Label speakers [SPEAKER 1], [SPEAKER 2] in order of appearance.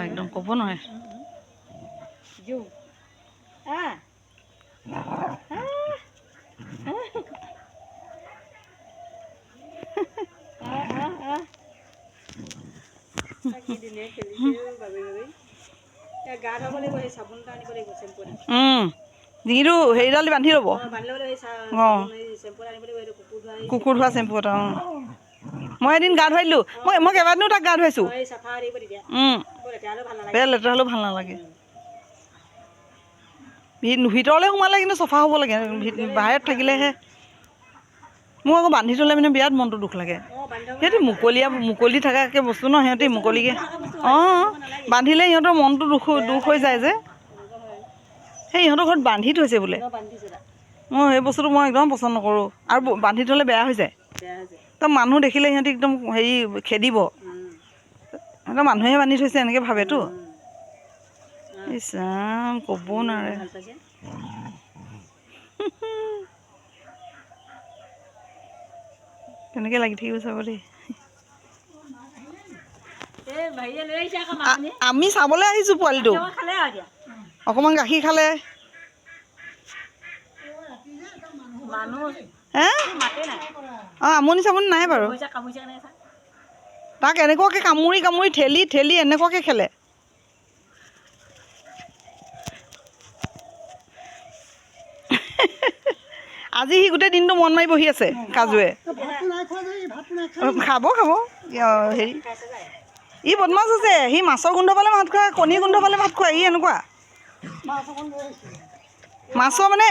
[SPEAKER 1] একদম ক'ব নোৱাৰে। ডিঙিটো হেৰিডাল বান্ধি ল'ব। কুকুৰ ধোৱা চেম্পু এটা। মই এদিন গা ধুৱাই দিলোঁ। মই কেইবাদিনো তাক গা ধুৱাইছোঁ। বেয়া লেতেৰা হ'লেও ভাল নালাগে। ভিতৰলৈ সোমালে কিন্তু চফা হ'ব লাগে, বাহিৰত থাকিলেহে। মোৰ আকৌ বান্ধি থ'লে মানে বিৰাট মনটো দুখ লাগে। সিহঁতি মুকলি থকাকৈ বস্তু ন, সিহঁতি মুকলিকৈ বান্ধিলে সিহঁতৰ মনটো দুখ হৈ যায় যে। সেই ইহঁতৰ ঘৰত বান্ধি থৈছে বোলে। মই সেই বস্তুটো মই একদম পচন্দ নকৰোঁ। আৰু বান্ধি থ'লে বেয়া হৈ যায়। তো মানুহ দেখিলে সিহঁতি একদম হেৰি খেদিব। সিহঁতৰ মানুহে বান্ধি থৈছে এনেকৈ ভাবেতো। ইছ ৰাম, ক'ব নোৱাৰে। কেনেকৈ লাগি থাকিব চাব দেই। আমি চাবলৈ আহিছোঁ পোৱালিটো। অকণমান গাখীৰ খালে। আমনি চামনি নাই বাৰু। তাক এনেকুৱাকৈ কামুৰি ঠেলি এনেকুৱাকৈ খেলে। আজি সি গোটেই দিনটো মন মাৰি বহি আছে কাজুৱে। খাব হেৰি। ই বদমাছ আছে। সি মাছৰ গোন্ধ পালে ভাত খুৱাই, কণী গোন্ধ পালে ভাত খুৱাই। ই এনেকুৱা মাছৰ মানে